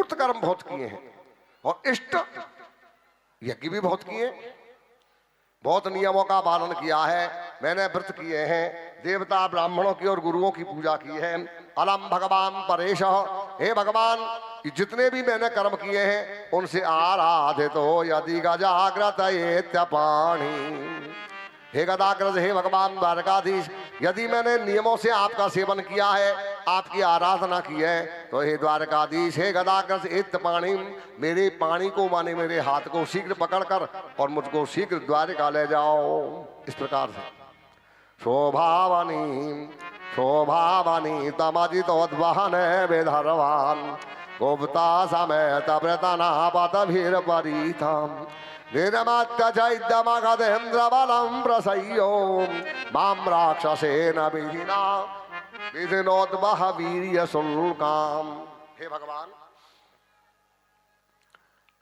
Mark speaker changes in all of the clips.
Speaker 1: पूर्त कर्म बहुत किए हैं और इष्ट यज्ञ भी बहुत किए, बहुत नियमों का पालन किया है। मैंने व्रत किए हैं, देवता ब्राह्मणों की और गुरुओं की पूजा की है। अलम भगवान परेश, हे भगवान जितने भी मैंने कर्म किए हैं उनसे आराधित हो यदि गजाग्रत पाणी। हे गदाग्रज, हे भगवान द्वारकाधीश, यदि मैंने नियमों से आपका सेवन किया है, आपकी आराधना की है, तो हे द्वारकाधीश, हे गदाग्रज इत्य पाणी, मेरे पाणी को माने मेरे हाथ को शीघ्र पकड़कर और मुझको शीघ्र द्वारका ले जाओ। इस प्रकार से शोभावनी शोभावनी तमजितोद्वहन विधर्वान गुप्ता समेत व्रतनापतभिर परितम निरमात्य चैद्यमगधेन्द्र बलम प्रसह्यो माम राक्षसेन विधिना विधिनोद्वह वीर्य शुल्काम। हे भगवान,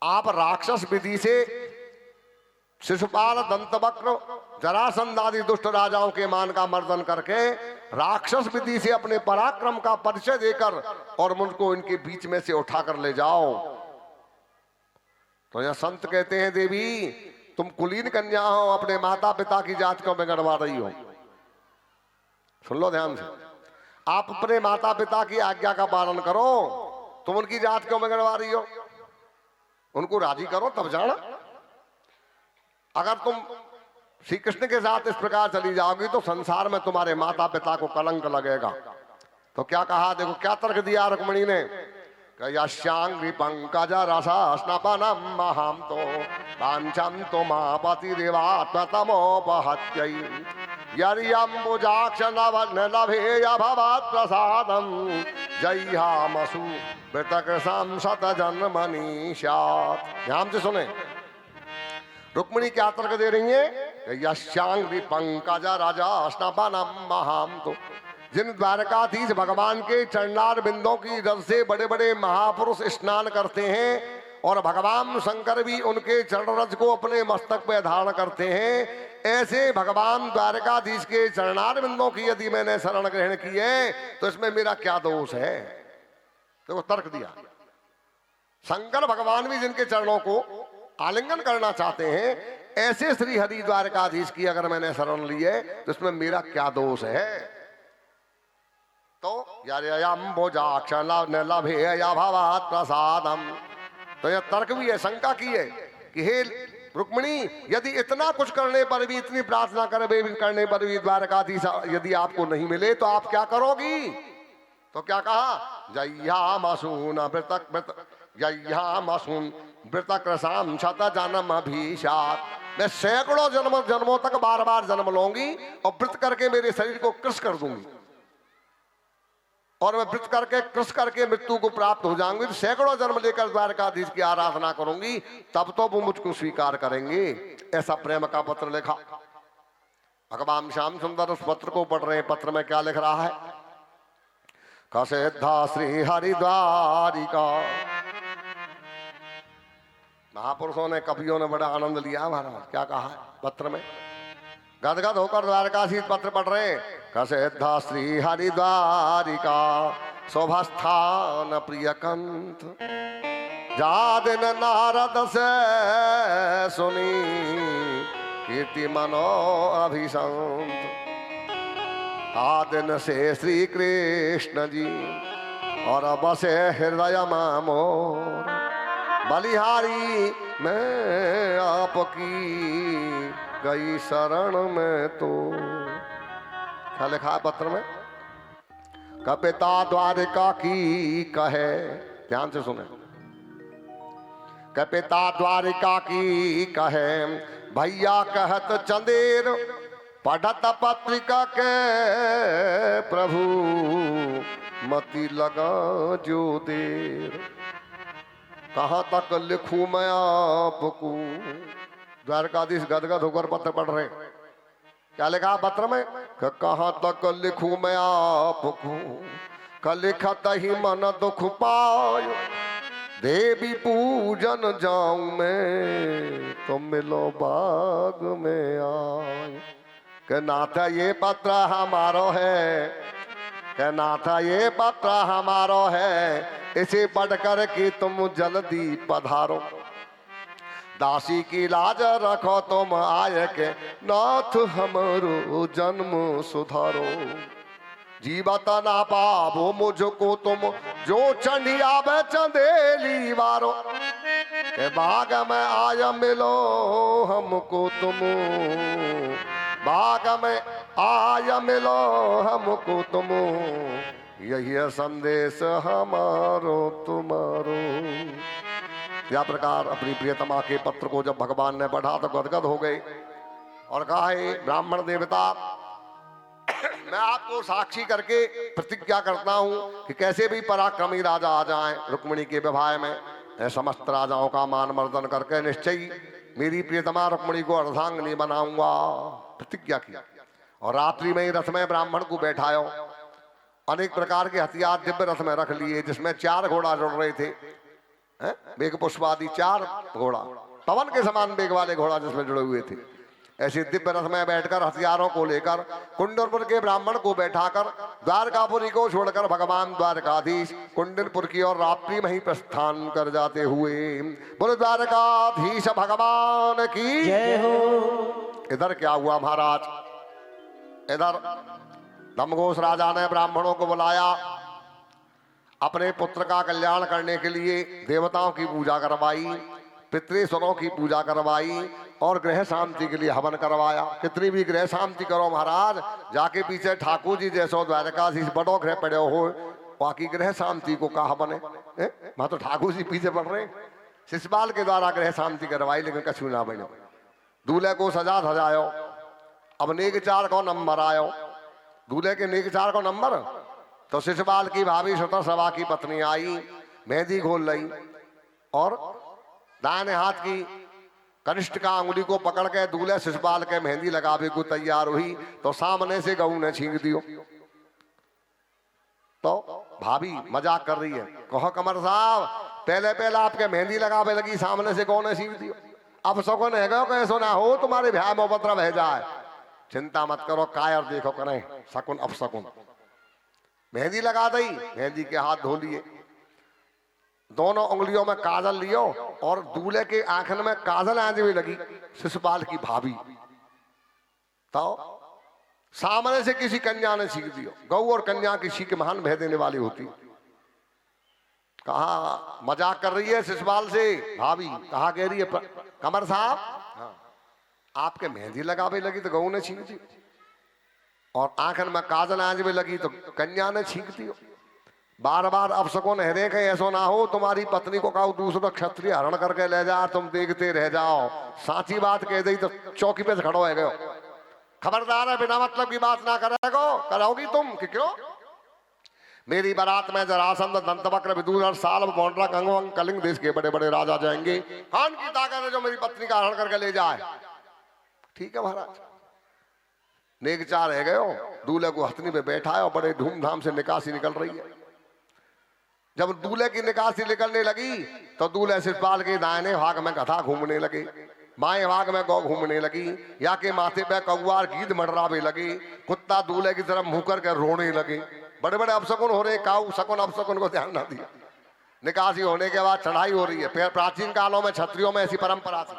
Speaker 1: आप राक्षस विधि से शिशुपाल, दंतवक्र, जरासंध आदि दुष्ट राजाओं के मान का मर्दन करके राक्षस विधि से अपने पराक्रम का परिचय देकर और मुझको इनके बीच में से उठाकर ले जाओ। तो यह संत कहते हैं, देवी तुम कुलीन कन्या हो, अपने माता पिता की जात को बिगड़वा रही हो। सुन लो ध्यान से, आप अपने माता पिता की आज्ञा का पालन करो, तुम उनकी जात क्यों बिगड़वा रही हो? उनको राजी करो तब जाना। अगर तुम श्री कृष्ण के साथ इस प्रकार चली जाओगी तो संसार में तुम्हारे माता पिता को कलंक लगेगा। तो क्या कहा, देखो क्या तर्क दिया रुक्मिणी ने, यश्यांग्रि पंकज रसा स्नपनम महाम तो वांछम तो मापति देवात्मतमोपहत्यै यर्यम्बुजाक्ष नलभेय भवात् प्रसादम जय्यामसु वृतकृशं शत जन्मनि स्यात्। ध्यान से सुने, रुक्मिणी क्या तर्क दे रही है, यश्यांग्रि पंकज राजा स्नपनम महाम तो, जिन द्वारकाधीश भगवान के चरणार बिंदों की रज से बड़े बड़े महापुरुष स्नान करते हैं और भगवान शंकर भी उनके चरण रज को अपने मस्तक पे धारण करते हैं, ऐसे भगवान द्वारकाधीश के चरणार बिंदों की यदि मैंने शरण ग्रहण की है तो इसमें मेरा क्या दोष है? तो तर्क दिया, शंकर भगवान भी जिनके चरणों को आलिंगन करना चाहते हैं, ऐसे श्री हरि द्वारकाधीश की अगर मैंने शरण ली है तो इसमें मेरा क्या दोष है? तो यम्बुजाक्ष लभेय भवात् प्रसादम, तो यह तर्क भी है, शंका की है कि हे रुक्मिणी, यदि इतना कुछ करने पर भी, इतनी प्रार्थना करने पर भी द्वारकाधीश यदि आपको नहीं मिले तो आप क्या करोगी? तो क्या कहा, जय्यामसून वृतकृशां शत जन्मभिषात्, मैं सैकड़ों जन्मों तक बार बार जन्म लूंगी और व्रत करके मेरे शरीर को कृश कर दूंगी और मैं व्रत करके कृश करके मृत्यु को प्राप्त हो जाऊंगी, तो सैकड़ों जन्म लेकर द्वारकाधीश की आराधना करूंगी, तब तो वो मुझको स्वीकार करेंगे। ऐसा प्रेम का पत्र लिखा। भगवान श्याम सुंदर उस पत्र को पढ़ रहे हैं। पत्र में क्या लिख रहा है, कसेद्धा श्री हरिद्वारिका। महापुरुषों ने, कवियों ने बड़ा आनंद लिया महाराज। क्या कहा है पत्र में, गदगद होकर द्वारकाधीश पत्र पढ़ रहे हैं। कसेद्धा श्री हरिद्वारिका शोभास्थान प्रिय कंठ, जादिन नारद से सुनी कीर्ति मनो अभिसंत, आदिन से श्री कृष्ण जी और बसे हृदय मोर, बलिहारी मैं आपकी गई शरण में। तो क्या लिखा है पत्र में, कपिता द्वारिका की कहे, ध्यान से सुने, कपिता द्वारिका की कहे भैया कहत चंदेर, पढ़त पत्रिका के प्रभु मति लगा जो देर, कहाँ तक लिखूं मैं आपको। द्वारकाधीश गदगद होकर पत्र पढ़ रहे। क्या लिखा पत्र में, कहाँ तक लिखूं मैं आपको, लिखत ही मन दुख पायो, देवी पूजन जाऊं मैं तो मिलो बाग में आए। कि नाथ ये पत्र हमारो है, कह नाथ ये पत्र हमारो है, इसे पढ़कर के तुम जल्दी पधारो। दासी की लाज रखो तुम आय के, नाथ हमरो जन्म सुधारो। जीवत ना पावो मुझको तुम, जो चंडिया में चंदेली वारो। के बाग में आय मिलो हमको तुम, बाग में आय मिलो हमको तुम, यही है संदेश हमारो तुम्हारो। या प्रकार अपनी प्रियतमा के पत्र को जब भगवान ने पढ़ा तो गदगद हो गए और कहा, हे ब्राह्मण देवता, मैं आपको साक्षी करके प्रतिज्ञा करता हूं कि कैसे भी पराक्रमी राजा आ जाएं रुक्मिणी के विवाह में, समस्त राजाओं का मान मर्दन करके निश्चय मेरी प्रियतमा रुक्मिणी को अर्धांगिनी बनाऊंगा। प्रतिज्ञा की और रात्रि में ही रथ में ब्राह्मण को बैठायो। अनेक प्रकार के हथियार दिव्य रथ में रख लिए, जिसमें 4 घोड़ा जुड़ रहे थे, वेग पुष्पादि 4 घोड़ा, पवन के समान वेग वाले घोड़ा जिसमें जुड़े हुए थे। ऐसे दिव्य रथ में बैठकर हथियारों को लेकर कुंडनपुर के ब्राह्मण को बैठाकर द्वारकापुरी को छोड़कर भगवान द्वारकाधीश कुंडनपुर की और रात्रि में ही प्रस्थान कर जाते हुए। बोले द्वारकाधीश भगवान की जय हो। इधर क्या हुआ महाराज, इधर दमघोष राजा ने ब्राह्मणों को बुलाया, अपने पुत्र का कल्याण करने के लिए देवताओं की पूजा करवाई, पितृसुरों की पूजा करवाई और गृह शांति के लिए हवन करवाया। कितनी भी गृह शांति करो महाराज, जाके पीछे ठाकुर जी जैसो द्वारकाधीश बड़ो ग्रह पड़े हो, बाकी गृह शांति को कहा बने। वहां तो ठाकुर जी पीछे पड़ रहे। शिशुपाल के द्वारा गृह शांति करवाई, लेकिन कछु ना बने। दूल्हे को सजा धजायो, अब नेक 4 को नंबर आयो। दूल्हे के नेक 4 को नंबर, तो शिशुपाल की भाभी सुतर सभा की पत्नी आई, मेहंदी घोल ली और दाहिने हाथ की कनिष्ठ का अंगुली को पकड़ के दूल्हे शिशुपाल के मेहंदी लगावे को तैयार हुई, तो सामने से गऊ ने छींक दियो। तो भाभी मजाक कर रही है, कहो कमर साहब, पहले पहले आपके मेहंदी लगावे लगी, सामने से गऊ ने छींक दियो। अब शकुन है गो, कैसो ना हो तुम्हारे भ्याह में उपद्रव है जाए। चिंता मत करो, कायर देखो करें शकुन अब शकुन। मेहंदी लगा दी, मेहंदी के हाथ धो लिए, दोनों उंगलियों में काजल लियो और दूल्हे के आंखन में काजल आने भी लगी शिशुपाल की भाभी। तो सामने से किसी कन्या ने सीख दियो। गौ और कन्या की सीख महान भय देने वाली होती। कहा मजाक कर रही है शिशुपाल से भाभी, कहा कह रही है कमर साहब, हाँ, आपके मेहंदी लगावे लगी तो गऊ ने छींक दी, और आंखन में काजल आने भी लगी तो कन्या ने छींक दियो। बार बार अब सको नहरे के ऐसो ना हो तुम्हारी पत्नी को कहो दूसरा क्षत्रिय हरण करके ले जा, तुम देखते रह जाओ। साची बात कह दी तो चौकी पे से खड़ो है गयो। खबरदार है, बिना मतलब की बात ना कराओगी तुम कि क्यों? मेरी बारात में जरासंध, दंतवक्र, विदूषण, साल, पौंड्रा, कंगवंग, कलिंग देश के बड़े बड़े राजा जाएंगे। कौन की ताकत है जो मेरी पत्नी का हरण करके ले जाए? ठीक है महाराज। नेक 4 रह गए, दूल्हे को हथनी पे बैठाए और बड़े धूमधाम से निकासी निकल रही है। जब दूल्हे की निकासी निकलने लगी तो दूल्हे शिशुपाल के दाहिने भाग में गधा घूमने लगे, बाएं भाग में गौ घूमने लगी, या के माथे पे कौवार गीद मडरावे लगे, कुत्ता दूल्हे की तरफ मुंह करके रोने लगे। बड़े बड़े अपशकुन हो रहे, काऊ शकुन अपशकुन को ध्यान ना दिया। निकासी होने के बाद चढ़ाई हो रही है। फिर प्राचीन कालों में क्षत्रियों में ऐसी परंपरा थी,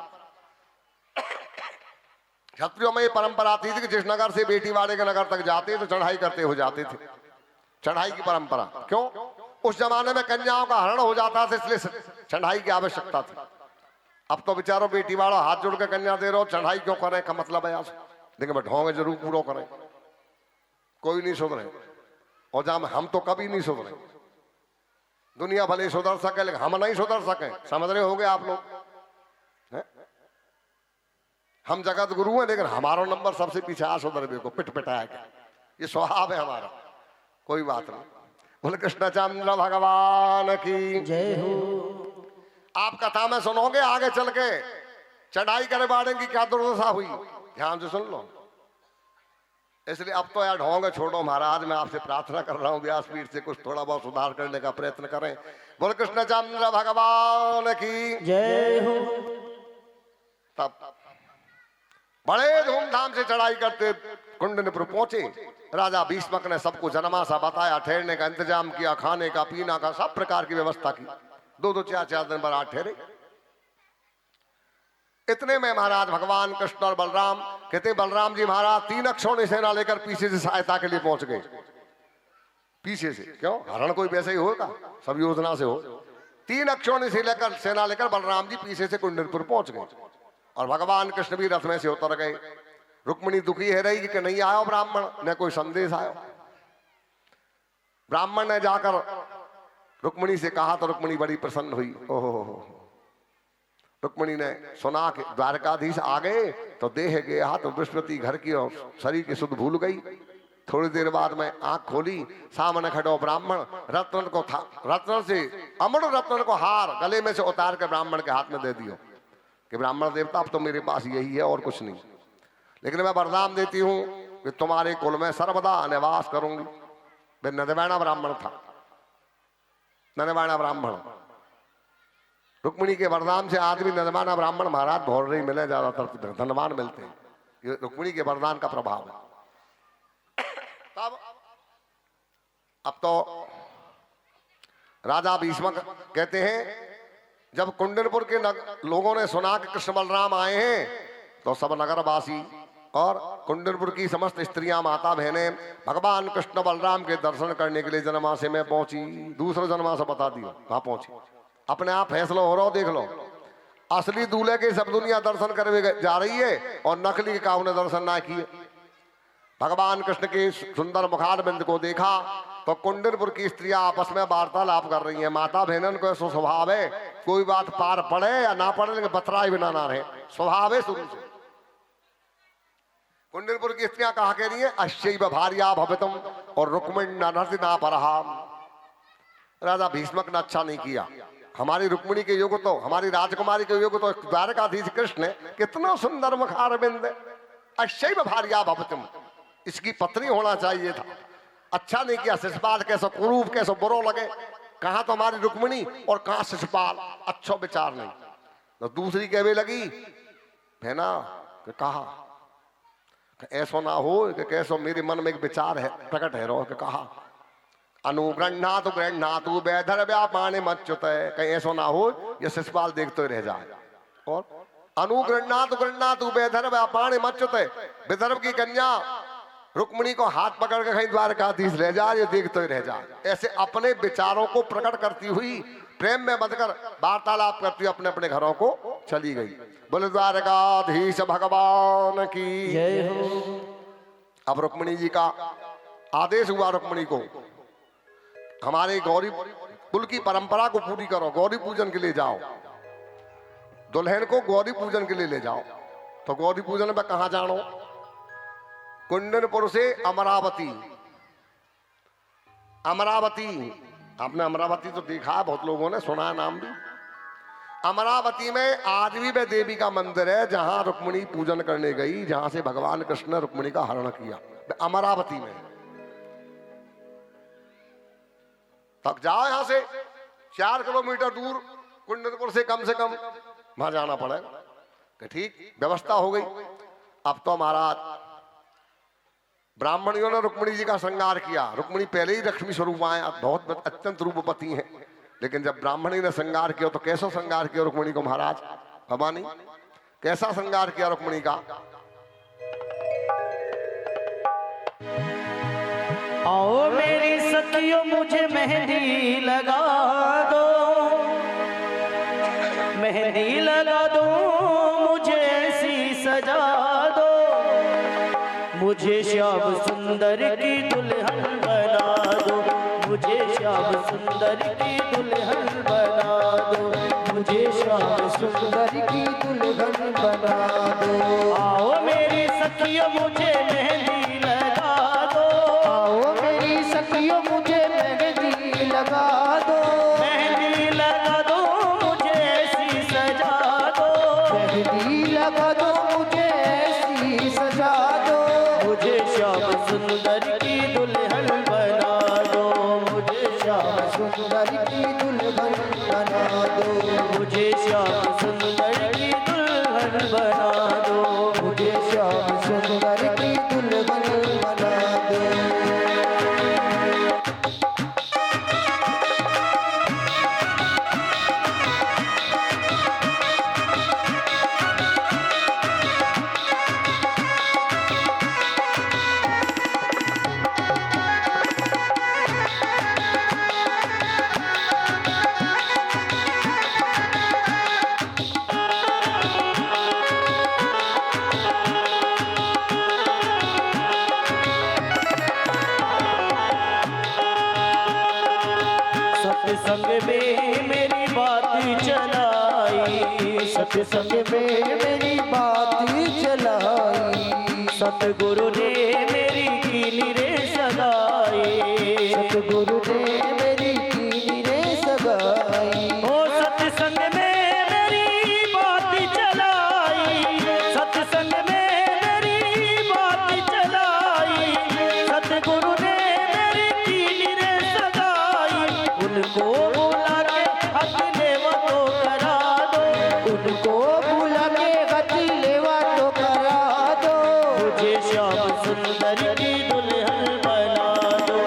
Speaker 1: क्षत्रियों में ये परंपरा थी कि जिस नगर से बेटी वाले के नगर तक जाते तो चढ़ाई करते हो जाते थे। चढ़ाई की परंपरा क्यों? उस जमाने में कन्याओं का हरण हो जाता था, इसलिए चढ़ाई की आवश्यकता थी। अब तो बेचारों बेटी वालों हाथ जोड़ के कन्या दे रहे हो, चढ़ाई क्यों करें का मतलब है आज। लेकिन ढोंगे जरूर पूरा करें, कोई नहीं सुधरे। और जहां हम तो कभी नहीं सुधरे। दुनिया भले सुधर सके लेकिन हम नहीं सुधर सके, समझ रहे होगे आप लोग। हम जगत गुरु हैं लेकिन हमारा नंबर सबसे पीछे आ सुधर देखो, पिट पिटाया के। ये स्वभाव है हमारा, कोई बात नहीं। बोले कृष्णचंद्र भगवान की जय हो। आप कथा में सुनोगे आगे चल के चढ़ाई करे बाड़े की क्या दुर्दशा हुई, ध्यान से सुन लो। इसलिए अब तो यार ढोंगे छोड़ो महाराज, मैं आपसे प्रार्थना कर रहा हूँ व्यासपीठ से कुछ थोड़ा बहुत सुधार करने का प्रयत्न करें। बोले कृष्णचंद्र भगवान की जय हो। तब बड़े धूमधाम से चढ़ाई करते कुंडनपुर पहुंचे। राजा भीष्मक ने सबको जनमासा बताया, ठहरने का इंतजाम किया, खाने का पीना का सब प्रकार की व्यवस्था की। 2-2 4-4 दिन बरात ठहरे। इतने में महाराज भगवान कृष्ण और बलराम कहते, बलराम जी महाराज 3 अक्षौणी सेना लेकर पीछे से सहायता के लिए पहुंच गए। पीछे से क्यों? हरण कोई वैसे ही होगा, सब योजना से हो। 3 अक्षौणी से लेकर सेना लेकर बलराम जी पीछे से कुंडलपुर पहुंच गए और भगवान कृष्ण भी रथ में से उतर गए। रुक्मिणी दुखी है रही कि नहीं आयो ब्राह्मण, न कोई संदेश आयो। ब्राह्मण ने जाकर रुक्मिणी से कहा तो रुक्मिणी बड़ी प्रसन्न हुई। ओहो, रुक्मिणी ने सुना कि द्वारकाधीश आ गए तो देह गया तो बृहस्पति घर की और शरीर की सुध भूल गई। थोड़ी देर बाद में आंख खोली, सामने खड़ो ब्राह्मण रत्न को था, रत्न से अमर रत्न को हार गले में से उतार कर ब्राह्मण के हाथ में दे दियो कि ब्राह्मण देवता अब तो मेरे पास यही है और कुछ नहीं, लेकिन मैं वरदान देती हूं कि तुम्हारे कुल में सर्वदा निवास करूंगी। वे नदवाना ब्राह्मण था, नदवाना ब्राह्मण। रुक्मिणी के वरदान से आदमी नदवाना ब्राह्मण महाराज भौर नहीं मिले, ज्यादातर धनवान मिलते हैं। ये रुक्मिणी के वरदान का प्रभाव है। तब अब तो राजा भीष्मक कहते हैं, जब कुंडलपुर के लोगों ने सुना कि कृष्ण बलराम आए हैं तो सब नगरवासी और कुंडलपुर की समस्त स्त्रियां, माता बहनें भगवान कृष्ण बलराम के दर्शन करने के लिए जनमासे में पहुंची। दूसरा जनमासा बता दियो, वहां पहुंची। अपने आप फैसला हो रहा हो, देख लो। असली दूल्हे के सब दुनिया दर्शन करने जा रही है और नकली का उन्हें दर्शन ना किए। भगवान कृष्ण के सुंदर मुखारबिंद को देखा तो कुंडलपुर की स्त्रियां आपस में वार्तालाप कर रही हैं। माता बहनन को ऐसा स्वभाव है, कोई बात पार पड़े या ना पड़े लेकिन बतराए बिना ना रहे, स्वभाव है शुरू से। कुंडलपुर की स्त्रियां कहा कह रही है, अश्चैव भार्या भवितुम और रुक्मिणी नरति ना परहाम। राजा भीष्मक ने अच्छा नहीं किया। हमारी रुक्मिणी के युग तो, हमारी राजकुमारी के युग तो द्वारकाधीश कृष्ण कितना सुंदर मुखारबिंद, अश्चैव भार्या भवितुम, इसकी पत्नी होना चाहिए था। अच्छा नहीं किया। शिशुपाल कैसा कुरूप, कैसा बुरो लगे, कहा तो हमारी रुक्मिणी और कहा शिशुपाल, अच्छा विचार नहीं। तो दूसरी कहने लगी है ना कि कहा ऐसा ना हो कि कैसो मेरे मन में एक विचार है प्रकट है रो कि कहा अनुगृह्णातु गृह्णातु वैधर व्यापाने मच्युत है, कहीं ऐसा ना हो ये शिशुपाल देखते रह जाए। और अनुगृह्णातु गृह्णातु वैधर व्यापाने मच्युत है, विदर्भ की कन्या रुक्मिणी को हाथ पकड़ के कहीं द्वारकाधीश रह जाए, ये देखते ही रह जाए। ऐसे अपने विचारों को प्रकट करती हुई, प्रेम में बंधकर वार्तालाप करती हुई अपने अपने घरों को चली गई। बोले द्वारकाधीश भगवान की जय हो। अब रुक्मिणी जी का आदेश हुआ, रुक्मिणी को हमारे गौरी कुल की परंपरा को पूरी करो, गौरी पूजन के लिए जाओ, दुल्हन को गौरी पूजन के लिए ले जाओ। तो गौरी पूजन में कहा जानो? कुंडलपुर से अमरावती। अमरावती, आपने अमरावती तो देखा है, बहुत लोगों ने सुना है नाम भी। अमरावती में आज भी वह देवी का मंदिर है जहां रुक्मिणी पूजन करने गई, जहां से भगवान कृष्ण ने रुक्मिणी का हरण किया, अमरावती में। तक जाओ, यहां से 4 किलोमीटर दूर कुंडलपुर से कम वहां जाना पड़ेगा। कि ठीक व्यवस्था हो गई। अब तो महाराज ब्राह्मणियों ने रुक्मिणी जी का श्रृंगार किया। रुक्मिणी पहले ही लक्ष्मी स्वरूप आए, बहुत अत्यंत रूपवती हैं, लेकिन जब ब्राह्मणी ने श्रृंगार किया तो कैसा श्रृंगार किया रुक्मिणी को महाराज? भवानी कैसा श्रृंगार किया रुक्मिणी का?
Speaker 2: आओ मेरी सखियों मुझे मेहंदी लगा दो, मेहंदी लगा दो, मुझे ऐसी सजा दो, मुझे श्याम सुंदर की दुल्हन बना दो, मुझे श्याम सुंदर की दुल्हन बना दो, मुझे श्याम सुंदर की दुल्हन बना दो। आओ मेरी सखियों मुझे मेहंदी लगा दो, आओ मेरी सखियों मुझे मेहंदी लगा दो, मेहंदी लगा दो, मुझे ऐसी सजा दो, मेहंदी लगा दो, मुझे ऐसी सजा दो, मुझे श्याम सुंदर की दुल्हन बना दो, मुझे श्याम सुंदर की दुल्हन बना दो, मुझे श्याम सुंदर की दुल्हन बना दो, मुझे श्याम सुंदर की दुल्हन बना दो। चलाई,
Speaker 3: सत्संग में मेरी बात चलाई,
Speaker 2: सतगुरु ने मेरी कीनी रे सगाई,
Speaker 3: सतगुरु ने मेरी कीनी रे सगाई।
Speaker 2: ओ सत्संग में मेरी बात चलाई, सत्संग में मेरी बात चलाई, सतगुरु ने मेरी कीनी रे सगाई। उनको बुला के हक लेवा तो करा दो,
Speaker 3: उनको बुला के गत लेवा तो करा दो,
Speaker 2: मुझे श्याम सुंदर की दुल्हन बना दो,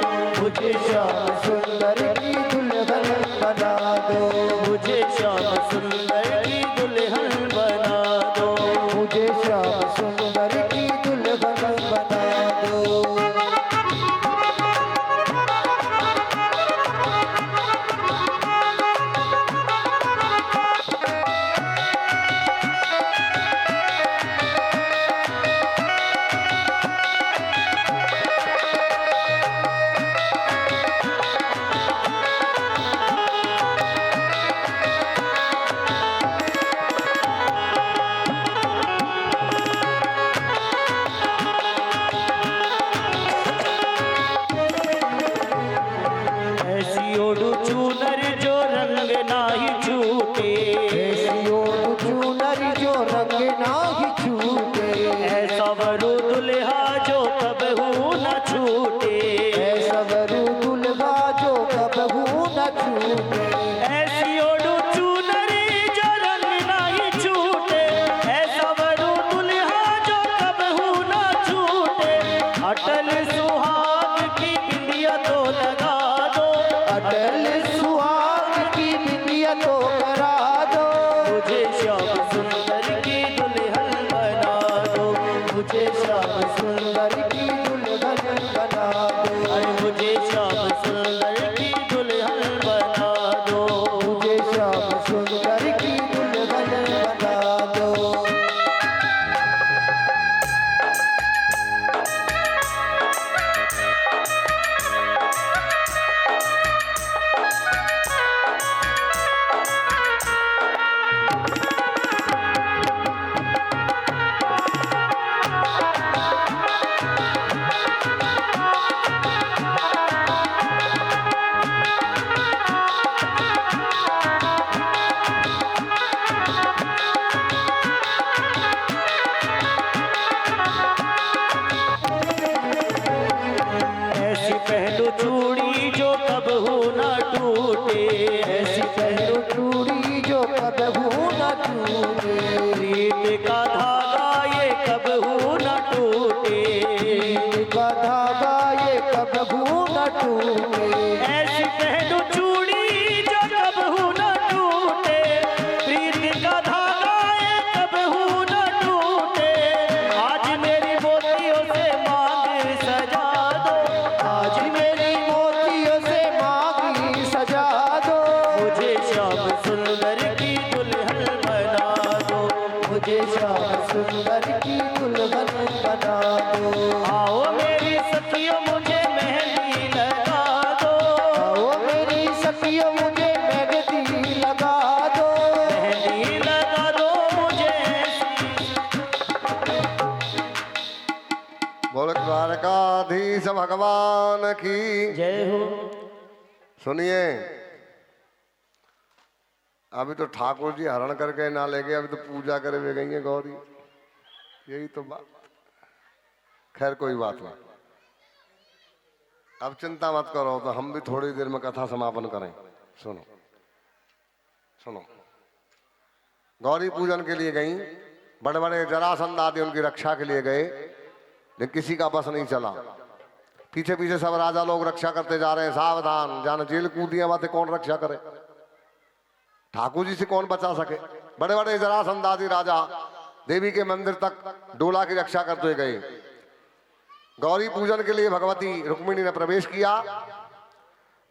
Speaker 2: मुझे श्याम
Speaker 3: सुंदर की दुल्हन बना दो,
Speaker 2: मुझे श्याम सुंदर की दुल्हन बना दो।
Speaker 3: मुझे श्याम सुंदर की दुल्हन बना दो।
Speaker 2: ऐसी ओढ़ू चूनर जो रंग नाही छूटे,
Speaker 3: ऐसी ओढ़ चूनर जो रंग नाही छूटे,
Speaker 2: ऐसा वरु दुल्हा जो कबहू न छूटे,
Speaker 3: ऐसा वरु दुल्हा जो कबहू न छूटे।
Speaker 2: ऐसी ओढ़ू चूनर जो रंग नाही छूटे, ऐसा वरु दुल्हा जो कबहू न छूटे। अटल सुहाग की बिंदिया तो लगा दो,
Speaker 3: अटल सुहाग की बिंदिया तो करा दो,
Speaker 2: मुझे श्याम सुंदर की दुल्हन बना दो, मुझे श्याम
Speaker 3: सुंदर की दुल्हन बना दो,
Speaker 2: अरे मुझे श्याम सुंदर की दुल्हन बना दो।
Speaker 3: मुझे श्याम सुंदर की दुल्हन बना दो।
Speaker 2: ऐसी पहनो चूड़ी जो कबहू न टूटे,
Speaker 3: ऐसी पहनो चूड़ी जो कबहू न टूटे,
Speaker 2: प्रीत का धागा ये कबहू न टूटे,
Speaker 3: प्रीत का धागा ये कबहू न टूटे।
Speaker 2: ऐसी पहनो चूड़ी जो कबहू न टूटे, प्रीत का धागा ये कबहू न टूटे। आज मेरी मोतियों से मांग सजा दो,
Speaker 3: आज मेरी मोतियों से मांगी सजा दो,
Speaker 2: मुझे श्याम सुंदर की दुल्हन बना दो,
Speaker 3: मुझे श्याम सुंदर की दुल्हन बना दो।
Speaker 2: आओ मेरी सखियों मुझे मेहंदी लगा दो,
Speaker 3: आओ मेरी सखियों मुझे मेहंदी लगा दो,
Speaker 2: मेहंदी लगा दो मुझे।
Speaker 1: बोल द्वारकाधीश भगवान की।
Speaker 2: जय हो।
Speaker 1: सुनिए, अभी तो ठाकुर जी हरण करके ना ले गए, अभी तो पूजा करे वे गई है गौरी। यही तो बात। खैर कोई बात नहीं, अब चिंता मत करो, तो हम भी थोड़ी देर में कथा समापन करें। सुनो सुनो, गौरी पूजन के लिए गई, बड़े बड़े जरासंध आदि उनकी रक्षा के लिए गए, लेकिन किसी का बस नहीं चला। पीछे पीछे सब राजा लोग रक्षा करते जा रहे हैं। सावधान, जान जेल कूदिया बातें कौन रक्षा करे, ठाकुर जी से कौन बचा सके। बड़े बड़े जरासंध आदि राजा देवी के मंदिर तक डोला की रक्षा करते गए। गौरी पूजन के लिए भगवती रुक्मिणी ने प्रवेश किया,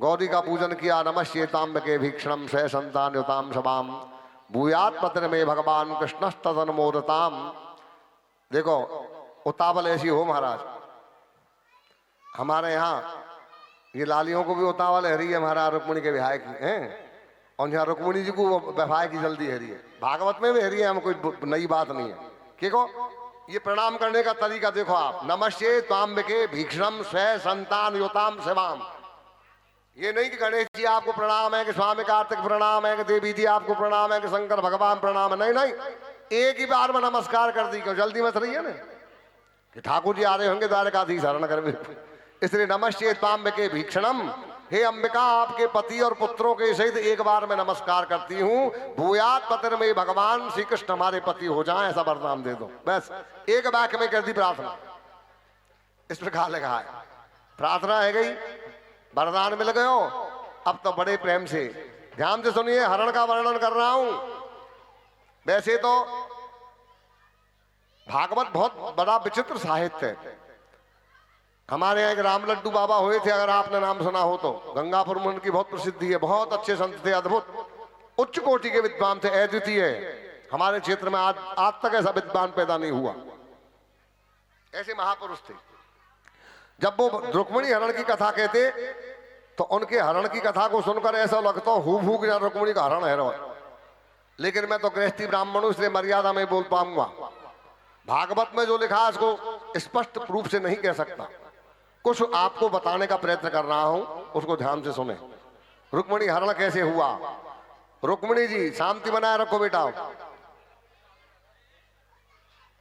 Speaker 1: गौरी का पूजन किया। नमस्येताम्ब के भीक्षणम सह संतान युताम सभाम भूयात पत्र में भगवान कृष्णस्तन मोदताम। देखो उतावल ऐसी हो महाराज, हमारे यहाँ ये लालियों को भी उतावल है रही है महाराज रुक्मिणी के विहाय की हैं। और यहाँ रुक्मिणी जी को वैवाह की जल्दी है रही है, भागवत में भी है रही है, हम कोई नई बात नहीं है। देखो ये प्रणाम करने का तरीका देखो आप, नमस्ते त्वाम्बिके भीक्षणम स्वे संतान योताम सेवाम। ये नहीं कि गणेश जी आपको प्रणाम है, कि स्वामी कार्तिक प्रणाम है, कि देवी जी आपको प्रणाम है, कि शंकर भगवान प्रणाम है, नहीं नहीं, एक ही बार में नमस्कार कर दी। क्यों जल्दी मत रही है ना कि ठाकुर जी आ रहे होंगे द्वारकाधीश हरण कर, इसलिए नमस्ते त्वाम्बिके भीक्षणम, हे अंबिका आपके पति और पुत्रों के सहित एक बार में नमस्कार करती हूँ। भूयात पतिर में भगवान श्री कृष्ण हमारे पति हो जाएं, ऐसा वरदान दे दो। बस एक वाक्य में कर दी प्रार्थना। इस प्रकार लिखा है, प्रार्थना है गई, वरदान मिल गयो। अब तो बड़े प्रेम से ध्यान से सुनिए, हरण का वर्णन कर रहा हूं। वैसे तो भागवत बहुत बड़ा विचित्र साहित्य है। हमारे यहाँ एक राम लड्डू बाबा हुए थे, अगर आपने नाम सुना हो तो, गंगापुर में उनकी बहुत प्रसिद्धि है, बहुत अच्छे संत थे, अद्भुत उच्च कोटि के विद्वान थे, अद्वितीय। हमारे क्षेत्र में आज तक ऐसा विद्वान पैदा नहीं हुआ, ऐसे महापुरुष थे। जब वो रुक्मिणी हरण की कथा कहते तो उनके हरण की कथा को सुनकर ऐसा लगता हूँ रुक्मिणी का हरण है। लेकिन मैं तो गृहस्थी ब्राह्मण हूं, इसलिए मर्यादा में बोल पाऊंगा। भागवत में जो लिखा है उसको स्पष्ट रूप से नहीं कह सकता, कुछ आपको बताने का प्रयत्न कर रहा हूं, उसको ध्यान से सुने। रुक्मिणी हरण कैसे हुआ? रुक्मिणी जी शांति बनाए रखो बेटा।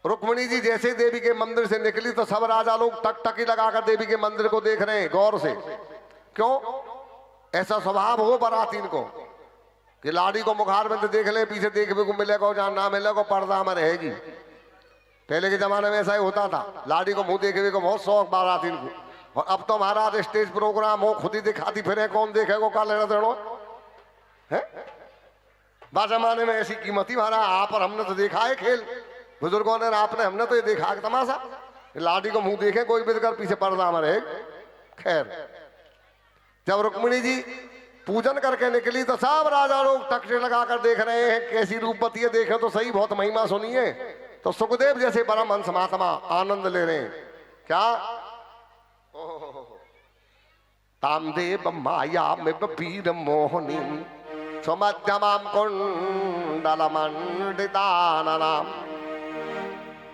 Speaker 1: रुक्मिणी जी जैसे देवी के मंदिर से निकली तो सब राजा लोग टकटकी लगाकर देवी के मंदिर को देख रहे हैं गौर से। क्यों? ऐसा स्वभाव हो बरातीन को कि लाड़ी को मुखार में देख ले, पीछे देखने को मिलेगा, जहां ना मिलेगा पर्दा में रहेगी। पहले के जमाने में ऐसा ही होता था, लाड़ी को मुंह देखने को बहुत शौक बारातीन को। और अब तो महाराज स्टेज प्रोग्राम हो, खुद ही दिखाती फिरे, कौन देखेगा, का लेना देना है। बा जमाने में ऐसी कीमती महाराज आप और हमने तो देखा है खेल, बुजुर्गों ने, आपने, हमने तो ये देखा है तमाशा, लाड़ी को मुंह देखे कोई भी कर, पीछे पर्दा में रहे। खैर, जब रुक्मिणी जी पूजन करके निकली तो सब राजा लोग टकटे लगाकर देख रहे हैं, कैसी रूपवती है, देखें तो सही, बहुत महिमा सुनिए। तो सुखदेव जैसे परमहंस महात्मा आनंद ले रहे हैं। क्या? तामदेव माया में वीर मोहनी स्वमध्यमाम कुंडलमंडिताननाम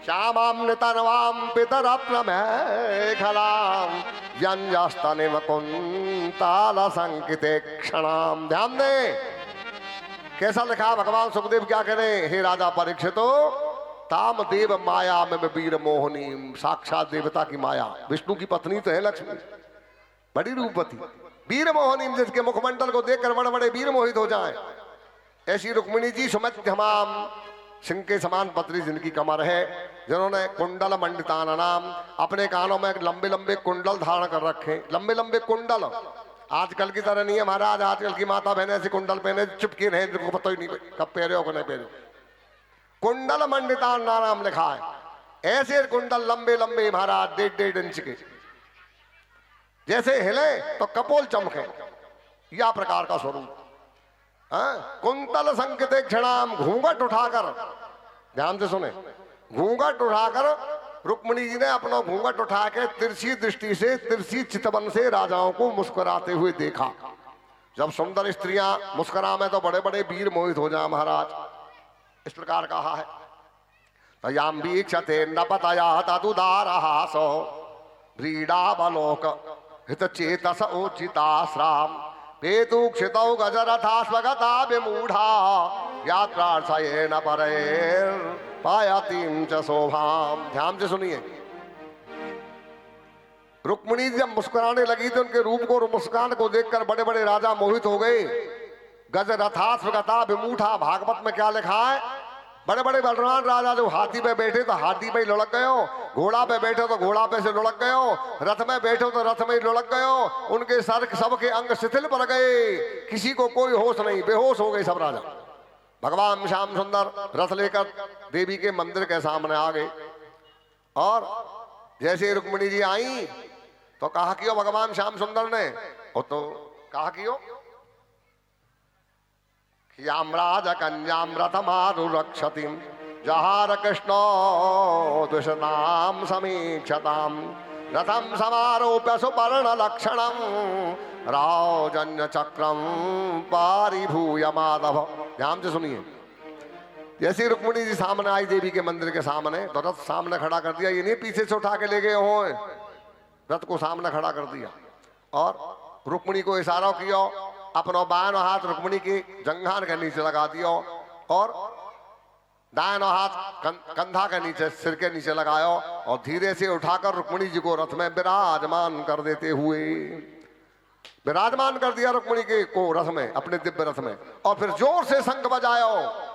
Speaker 1: श्यामाम नितनवाम पितरत्न मेखलाम व्यंजस्तनिव कुंताल संकिते क्षणाम। ध्यान दे कैसा लिखा भगवान सुखदेव क्या कह रहे हैं, हे राजा परीक्षितो, ताम देव माया में वीर मोहनी, साक्षात देवता की माया, विष्णु की पत्नी तो है लक्ष्मी, बड़ी रूपवती, वीर मोहनी, जिसके मुखमंडल को देखकर बड़े बड़े वीर मोहित हो जाएं, ऐसी रुक्मिणी जी सुमध्यमाम, सिंह के समान पतली जिनकी कमर है, जिन्होंने कुंडल मंडितान नाम, अपने कानों में लंबे लंबे कुंडल धारण कर रखे, लंबे लंबे कुंडल। आजकल की तरह नहीं है महाराज, आजकल की माता बहने ऐसे कुंडल पहने चुपके रहे, जिनको पता ही नहीं कब पहरे हो नहीं पहरे। कुंडल मंडितान नाम लिखा है, ऐसे कुंडल लंबे लंबे महाराज 1.5 इंच के, जैसे हिले तो कपोल चमके, या प्रकार का स्वरूप। कुंतल संकित क्षणाम, घूंघट उठाकर, ध्यान से सुने, घूंघट उठाकर रुक्मिणी जी ने अपना घूंघट उठा के तिरछी दृष्टि से, तिरछी चितवन से राजाओं को मुस्कुराते हुए देखा। जब सुंदर स्त्रियां मुस्कुराए तो बड़े बड़े वीर मोहित हो जाए महाराज, इस प्रकार कहा है। तयाम वीक्षते नपतया तदुदारहासो व्रीडावलोक हित चेतस ओचिताश्राम पेतुक्षितौ गजरथाश्वगता विमूढ़ा यात्रार्थयेन परेर पायतीं च शोभाम। ध्यान से सुनिए, रुक्मिणी जब मुस्कुराने लगी तो उनके रूप को और मुस्कान को देखकर बड़े बड़े राजा मोहित हो गए। गजरथाश्वगता विमूढ़ा, भागवत में क्या लिखा है, बड़े बड़े बलवान राजा जो हाथी पे बैठे तो हाथी पे ही लुढ़क गयो, घोड़ा पे बैठे तो घोड़ा पे से लुढ़क गयो, रथ में बैठे तो रथ में ही लुढ़क गयो। उनके सर सबके अंग शिथिल पड़ गए, किसी को कोई होश नहीं, बेहोश हो गए सब राजा। भगवान श्याम सुंदर रथ लेकर देवी के मंदिर के सामने आ गए, और जैसे रुक्मिणी जी आई तो कहा कियो भगवान श्याम सुंदर ने, तो कहा कियो यामराज कन्याम रथमारुरक्षतिम जहार कृष्णो दुष्णाम समीक्षताम रथम समारोप्य सुपर्ण लक्षणम राजन्य चक्रम पारिभूय माधव। ध्यान से सुनिए। जैसे रुक्मिणी जी सामने आई देवी के मंदिर के सामने, तो रथ सामने खड़ा कर दिया। ये नहीं पीछे से उठा के ले गए हो, रथ को सामने खड़ा कर दिया और रुक्मिणी को इशारा किया, अपना बाएं हाथ रुक्मिणी के जंघान के नीचे लगा दिया और दाएं हाथ कंधा के नीचे, सिर के नीचे लगाया और धीरे से उठाकर रुक्मिणी जी को रथ में विराजमान कर देते हुए विराजमान कर दिया रुक्मिणी के को रथ में, अपने दिव्य रथ में। और फिर जोर से शंख बजाया।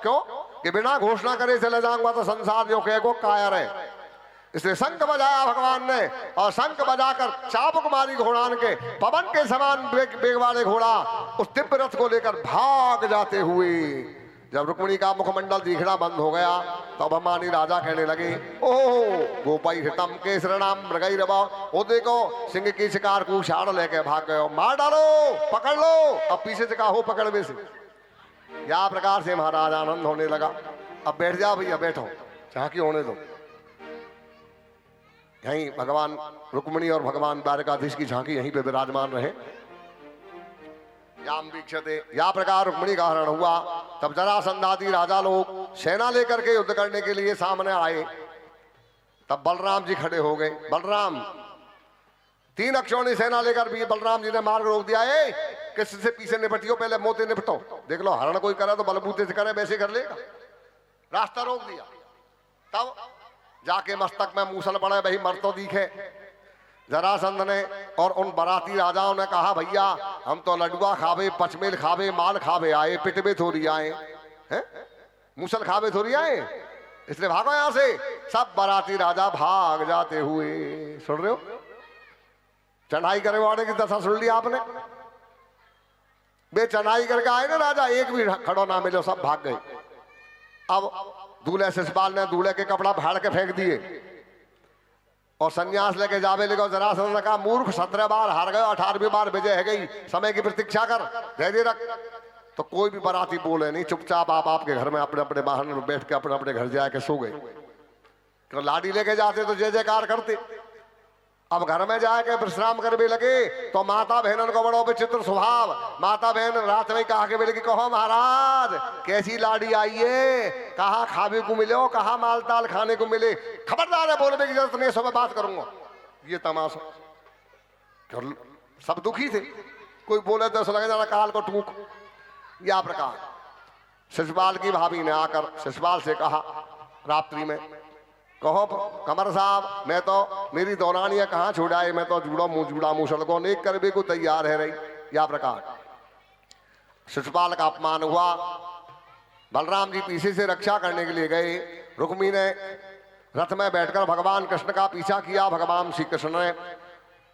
Speaker 1: क्यों? कि बिना घोषणा करे चले जाऊंगा तो संसार जो कहेगो कायर है, इसलिए शंख बजाया भगवान ने। और शंख बजाकर चाबुक मारी घोड़ान के, पवन के समान वेग वाले घोड़ा उस दिव्य रथ को लेकर भाग जाते हुए। जब रुक्मिणी का मुखमंडल दिखना बंद हो गया तब अभिमानी राजा कहने लगे, ओह गोपाई हितम के श्रणाम मृगई रवा। वो देखो सिंह की शिकार को उछाड़ लेके भाग गए, मार डालो, पकड़ लो। अब पीछे से कहा हो पकड़ में से। या प्रकार से महाराज आनंद होने लगा। अब बैठ जाओ भैया, बैठो, झांकी होने दो। यहीं भगवान रुक्मिणी और भगवान द्वारकाधीश की झांकी यहीं पे विराजमान रहे। याम वीक्षते, या प्रकार रुक्मिणी का हरण हुआ। तब जरासंध आदि राजा लोग सेना लेकर के युद्ध करने के लिए सामने आए। तब बलराम जी खड़े हो गए। बलराम 3 अक्षौणी सेना लेकर भी बलराम जी ने मार्ग रोक दिया। किसी से पीछे निपटियो, पहले मोते निपटो। देख लो हरण कोई करे तो बलबूते से करे, वैसे कर लेगा। रास्ता रोक दिया। तब जाके मस्तक में मूसल पड़े, वही मर तो दिखे। जरासंध ने और उन बराती राजाओं ने कहा, भैया हम तो लडुआ खावे, पचमेल खावे, माल खावे आए, पिटवे थोड़ी आए हैं, मूसल खावे थोड़ी आए, इसलिए भागो यहां से। सब बराती राजा भाग जाते हुए। सुन रहे हो? चढ़ाई करे वाले की दशा सुन ली आपने? वे चढ़ाई करके आए ना राजा, एक भी खड़ो ना मिलो, सब भाग गए। अब दूल्हे शिषपाल ने दूल्हे के कपड़ा फाड़ के फेंक दिए और संन्यास लेके जावे लगे। जरासंध ने कहा, मूर्ख 17 बार हार गए, 18वीं बार विजय है गई, समय की प्रतीक्षा कर, धैर्य रख। तो कोई भी बराती बोले नहीं, चुपचाप आप आपके घर में अपने अपने वाहन में बैठ के अपने अपने घर जाके सो गए। तो लाडी लेके जाते तो जय जयकार करते। अब घर में जाके विश्राम करने लगे तो माता बहनों को बड़ो विचित्र स्वभाव। माता बहन रात में कहा के बोले कि कहो महाराज कैसी लाड़ी आई है, कहा खावे को मिले हो, कहा माल ताल खाने को मिले। खबरदार है बोलने की जरूरत नहीं, सुबह बात करूंगा। ये तमाशा, सब दुखी थे। कोई बोले तो लगे जाना काल को टूक। या प्रकार शिषपाल की भाभी ने आकर शिषपाल से कहा रात्रि में, कहो कमर साहब मैं तो मेरी दौरानिया कहाँ छुड़ाए, मैं तो जुड़ा मूसल को नेक कर भी को तैयार है रही। या प्रकार शिषपाल का अपमान हुआ। बलराम जी पीछे से रक्षा करने के लिए गए। रुक्मिणी ने रथ में बैठकर भगवान कृष्ण का पीछा किया। भगवान श्री कृष्ण ने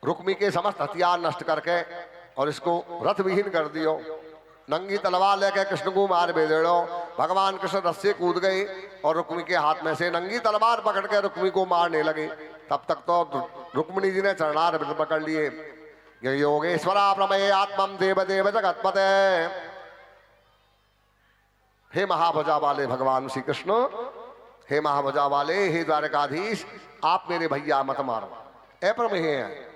Speaker 1: रुक्मिणी के समस्त हथियार नष्ट करके और इसको रथ विहीन कर दियो। नंगी तलवार लेकर कृष्ण को मार बेदड़ो। भगवान कृष्ण रथ से कूद गए और रुक्मिणी के हाथ में से नंगी तलवार पकड़ के रुक्मिणी को मारने लगे। तब तक तो रुक्मिणी जी ने चरणार पकड़ लिए। योगेश्वरा प्रमेय आत्मम देव देव जगतपते। हे महाभुजा वाले भगवान श्री कृष्ण, हे महाभुजा वाले, हे द्वारकाधीश, आप मेरे भैया मत मारो, अप्रमेय है।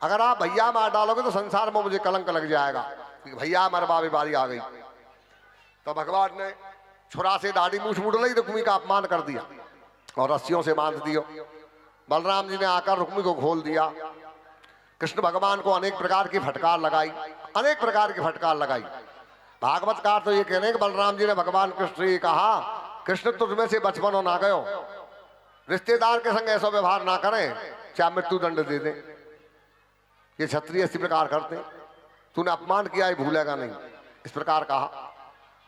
Speaker 1: अगर आप भैया मार डालोगे तो संसार में मुझे कलंक लग जाएगा। भैया मरवावे बारी आ गई। तो भगवान ने छुरा से दाढ़ी मूछ मुड़ ली, रुक्मिणी का अपमान कर दिया और रस्सियों से बांध दियो। बलराम जी ने आकर रुक्मिणी को खोल दिया। कृष्ण भगवान को अनेक प्रकार की फटकार लगाई, अनेक प्रकार की फटकार लगाई। भागवतकार तो ये कहने कि बलराम जी ने भगवान कृष्ण से कहा, कृष्ण तुझमें से बचपन हो ना गयो, रिश्तेदार के संग ऐसा व्यवहार ना करें, चाहे मृत्यु दंड दे दें। ये क्षत्रिय इसी प्रकार करते, तूने अपमान किया है भूलेगा नहीं, इस प्रकार कहा।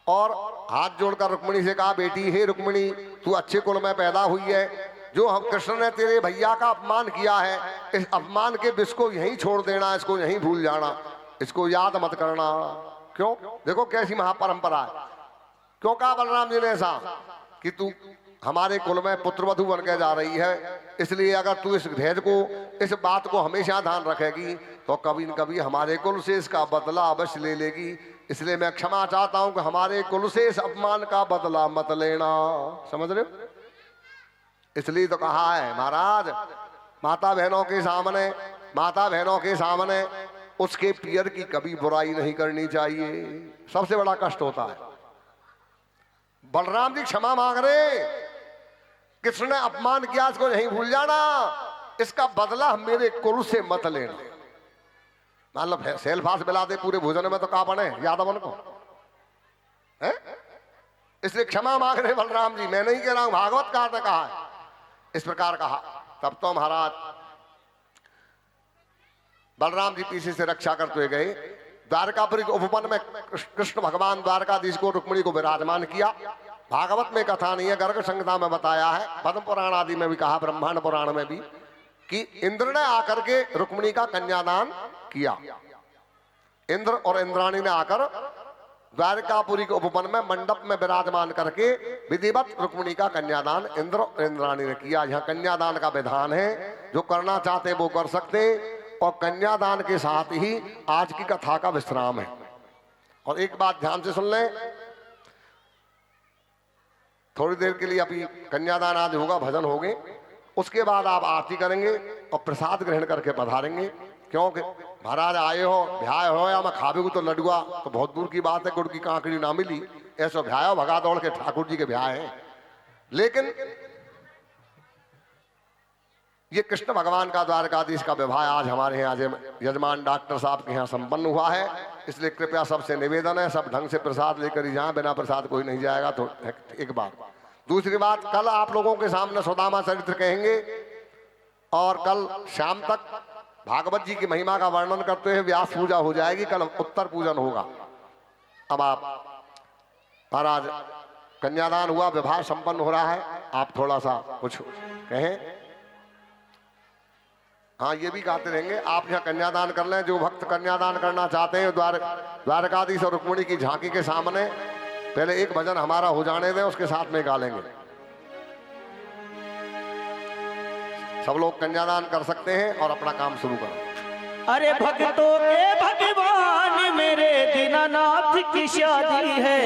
Speaker 1: और हाथ जोड़कर रुक्मिणी से कहा, बेटी हे रुक्मिणी, तू अच्छे कुल में पैदा हुई है। जो हम कृष्ण ने तेरे भैया का अपमान किया है, इस अपमान के विष को यहीं छोड़ देना, इसको यहीं भूल जाना, इसको याद मत करना। क्यों? देखो कैसी महापरंपरा है। क्यों कहा बलराम जी ने ऐसा कि तू हमारे कुल में पुत्रवधु बन के जा रही है, इसलिए अगर तू इस भेद को, इस बात को हमेशा ध्यान रखेगी तो कभी न कभी हमारे कुल से इसका बदला अवश्य ले लेगी। इसलिए मैं क्षमा चाहता हूं कि हमारे कुल से इस अपमान का बदला मत लेना। समझ रहे हो? इसलिए तो कहा है महाराज, माता बहनों के सामने उसके पियर की कभी बुराई नहीं करनी चाहिए। सबसे बड़ा कष्ट होता है। बलराम जी क्षमा मांग रहे, कृष्ण ने अपमान किया, इसको नहीं भूल जाना, इसका बदला मेरे कुल से मत लेना। मान लो सेल फास मिला दे पूरे भोजन में तो कहा बने यादवन को है? इसलिए क्षमा मांग रहे बलराम जी, मैं नहीं कह रहा हूं, भागवत कार ने कहा है। इस प्रकार कहा। तब तो महाराज बलराम जी पीछे से रक्षा करते हुए गए। द्वारकापुरी के उपवन में कृष्ण भगवान द्वारकाधीश को रुक्मिणी को विराजमान किया। भागवत में कथा नहीं है, गर्ग संहिता में बताया है, पद्म पुराण आदि में भी कहा, ब्रह्मांड पुराण में भी, कि इंद्र ने आकर के रुक्मिणी का कन्यादान किया। इंद्र और इंद्राणी ने आकर द्वारकापुरी के उपवन में मंडप में विराजमान करके विधिवत रुक्मिणी का कन्यादान इंद्र और इंद्राणी ने किया। यहाँ कन्यादान का विधान है, जो करना चाहते वो कर सकते, और कन्यादान के साथ ही आज की कथा का विश्राम है। और एक बात ध्यान से सुन लें, थोड़ी देर के लिए अभी कन्यादान आदि होगा, भजन होंगे, उसके बाद आप आरती करेंगे और प्रसाद ग्रहण करके पधारेंगे। क्योंकि महाराज आए हो, भ्याय हो या मैं खावे तो लडुआ तो बहुत दूर की बात है, गुड़ की कांकड़ी ना मिली, ऐसा भ्याय भगा दौड़ के ठाकुर जी के भ्याय हैं। लेकिन ये कृष्ण भगवान का द्वारकाधीश का विवाह आज हमारे यहाँ यजमान डॉक्टर साहब के यहाँ संपन्न हुआ है। इसलिए कृपया सबसे निवेदन है, सब ढंग से प्रसाद लेकर ही जाएं, बिना प्रसाद कोई नहीं जाएगा। तो एक बात। दूसरी बात, कल आप लोगों के सामने सुदामा चरित्र कहेंगे और कल शाम तक भागवत जी की महिमा का वर्णन करते हुए व्यास पूजा हो जाएगी, कल उत्तर पूजन होगा। अब आप महाराज कन्यादान हुआ, विवाह संपन्न हो रहा है, आप थोड़ा सा कुछ कहें। हाँ, ये भी गाते रहेंगे। आप यहाँ कन्यादान कर लें, जो भक्त कन्यादान करना चाहते हैं द्वारकाधीश और रुक्मिणी की झांकी के सामने पहले एक भजन हमारा हो जाने दें, उसके साथ में गा लेंगे। सब लोग कन्यादान कर सकते हैं और अपना काम शुरू करो।
Speaker 2: अरे भक्तों के भगवान मेरे दीनानाथ की शादी है,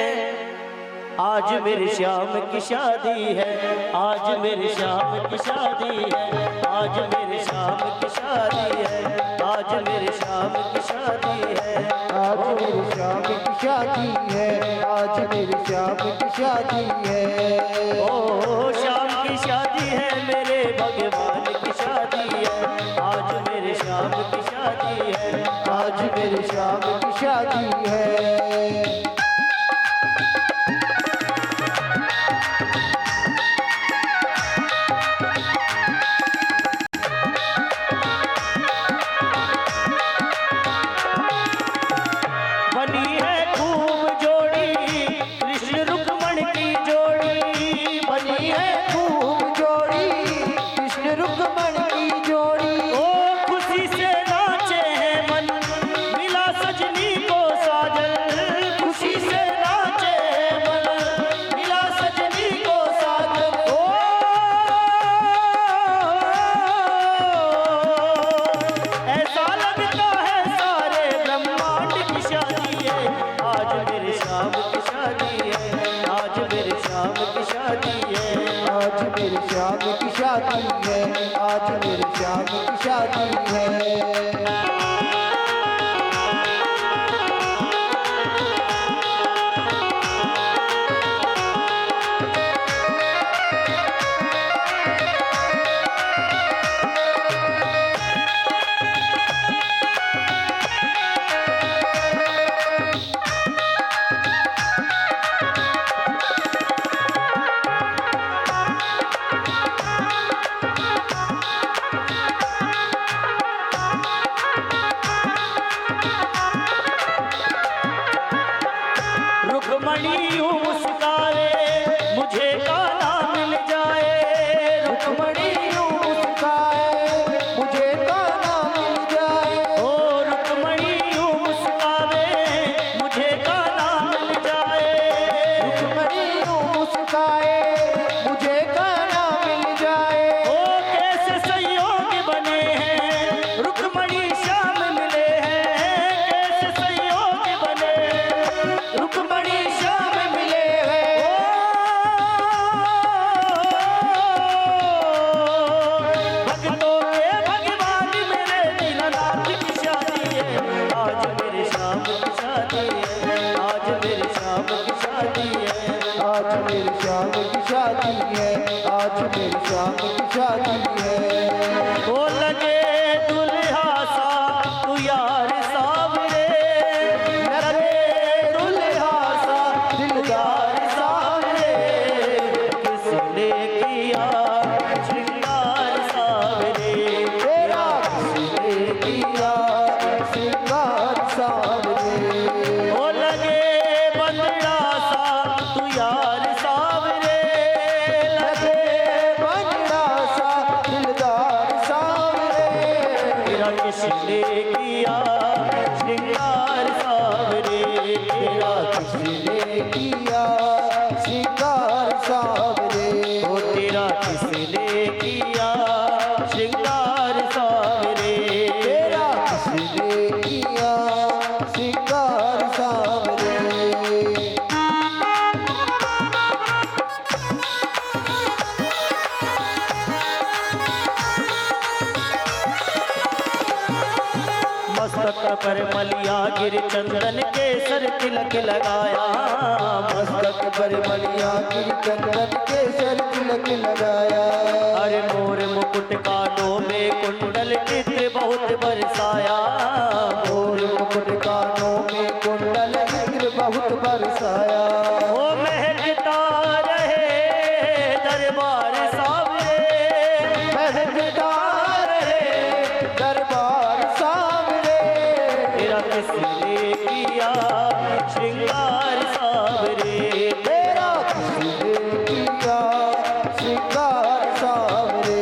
Speaker 2: आज मेरे श्याम की शादी है, आज मेरे श्याम की शादी है, आज मेरे श्याम की शादी है, आज मेरे श्याम की शादी है,
Speaker 3: आज मेरे श्याम की शादी है, आज मेरे श्याम की शादी है।
Speaker 2: ओ श्याम की शादी है, मेरे भगवान की शादी है, आज मेरे श्याम की शादी है,
Speaker 3: आज मेरे श्याम की शादी है। आज मेरी श्याम की शादी है, आज मेरी श्याम की शादी है।
Speaker 2: वो लगे दुल्हा सा तू यार सावरे,
Speaker 3: लगे दुल्हा सा दिलदार सावरे,
Speaker 2: किसने किया श्रृंगार सावरे,
Speaker 3: तेरा किसने किया श्रृंगार सावरे।
Speaker 2: वो लगे बंदड़ा सा तू यार सावरे,
Speaker 3: लगे बंगड़ा सा दिलदार सावरे,
Speaker 2: तेरा किसने किया श्रृंगार सावरे, तेरा
Speaker 3: किसने किया श्रृंगार सावरे।
Speaker 2: ओ तेरा किसने किया श्रृंगार सावरे,
Speaker 3: तेरा किसने किया श्रृंगार सावरे।
Speaker 2: मस्तक पर मलिया गिर चंदन केसर तिलक लगाया,
Speaker 3: मस्तक पर मलिया गिर चंदन केसर तिलक लगाया।
Speaker 2: अरे मोर मुकुट कानों में कुंडल चित्र बहुत बरसाया,
Speaker 3: मोर मुकुट कानों में कुंडल इंद्र बहुत बरसाया।
Speaker 2: वो महकता रहे दरबार सावरे,
Speaker 3: महकता रहे दरबार सावरे,
Speaker 2: तेरा किसने किया श्रृंगार सावरे,
Speaker 3: तेरा किसने किया श्रृंगार सावरे।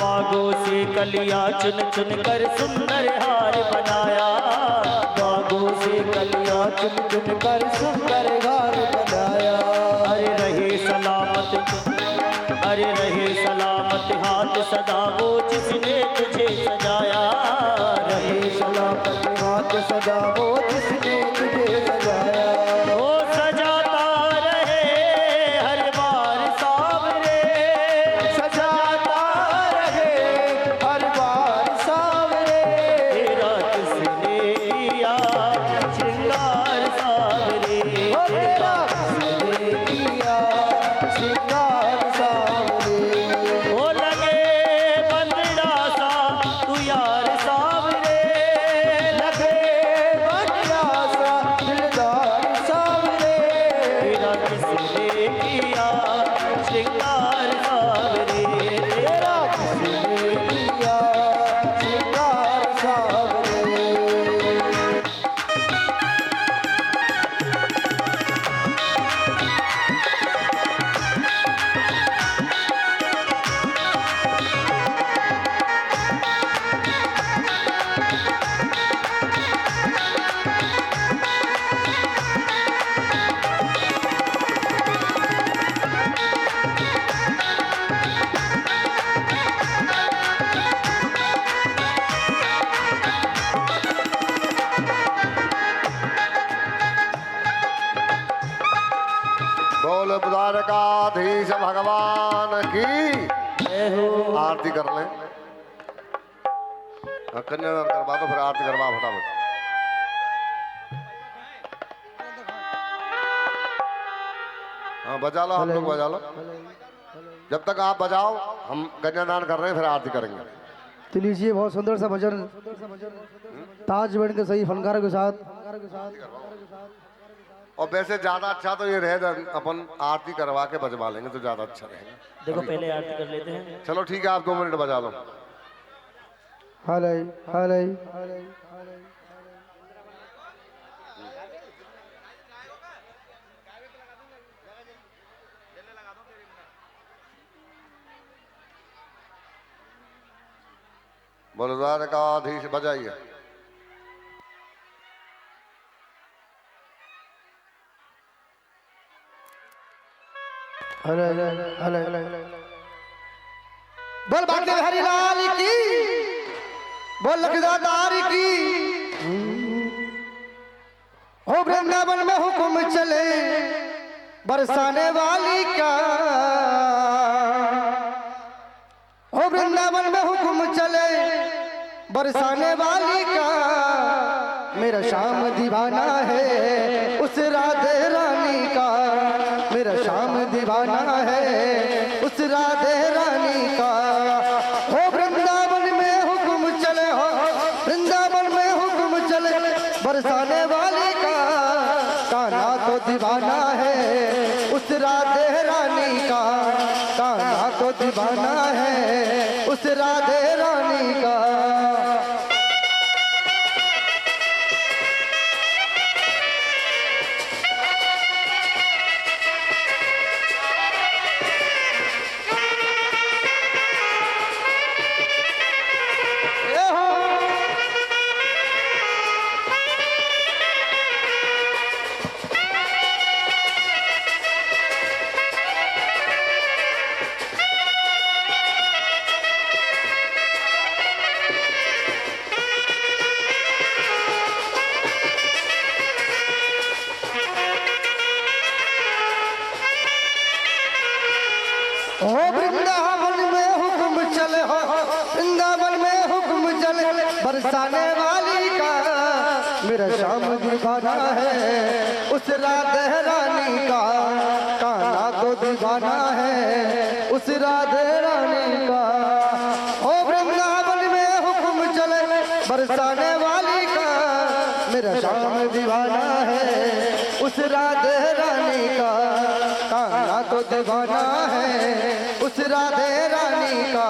Speaker 2: बागों से कलियां चुन चुन कर सुंदर हार बनाया,
Speaker 3: बागों से कलियां चुन चुन कर सुंदर हार बनाया।
Speaker 2: अरे रहे सलामत, अरे रहे सलामत हाथ सदा वो जिसने तुझे सजाया, रहे
Speaker 3: रहे सलामत हाथ सदा वो जिसने तुझे सजाया।
Speaker 2: वो सजाता रहे हर बार सावरे,
Speaker 3: सजाता रहे हर बार सावरे,
Speaker 2: तेरा किसने किया श्रृंगार सावरे,
Speaker 3: ओ तेरा किसने किया श्रृंगार सावरे।
Speaker 2: वो लगे बंदड़ा सा तू यार सावरे,
Speaker 3: लगे बंगड़ा सा दिलदार सावरे,
Speaker 2: तेरा किसने किया श्रृंगार सावरे,
Speaker 3: तेरा किसने किया श्रृंगार सावरे।
Speaker 1: बोल द्वारकाधीश भगवान की आरती कर लें। हाँ, कन्यादान करवा दो, फिर आरती करवा फटाफट। हाँ बजा लो, हम लोग बजा लो। जब तक आप बजाओ हम कन्यादान कर रहे हैं, फिर आरती करेंगे।
Speaker 4: तो लीजिए बहुत सुंदर सा भजन ताज बैंड के सही फनकारों के साथ।
Speaker 1: और वैसे ज्यादा अच्छा तो ये रहे अपन आरती करवा के बजवा लेंगे तो ज्यादा अच्छा रहेगा।
Speaker 2: देखो पहले आरती कर लेते हैं।
Speaker 1: चलो ठीक है, आप 2 मिनट बजा लो।
Speaker 4: हाले हाले
Speaker 1: बोलो द्वारकाधीश, बजाइए।
Speaker 4: हले हले बोल बाके हरि लाल की, बोल लखदातार की। हो वृंदावन में हुक्म चले बरसाने वाली का, हो वृंदावन में हुक्म चले बरसाने वाली का। मेरा श्याम दीवाना है उस राधे रानी का, मेरा श्याम दीवाना है उस राधे रानी का। हो वृंदावन में हुक्म चले, हो वृंदावन में हुक्म चले बरसाने वाली का। कान्हा तो दीवाना है उस राधे रानी का, कान्हा तो दीवाना है उस राधे रानी का। हो वृंदावन में हुक्म चले, हो वृंदावन में हुक्म चले बरसाने वाली का। मेरा श्याम दीवाना है उस राधे रानी का, कान्हा तो दीवाना है उस राधे रानी का। हो वृंदावन में हुक्म चले बरसाने वाली का। मेरा श्याम दीवाना है उस राधे रानी का, कान्हा तो दीवाना है उस राधे रानी का।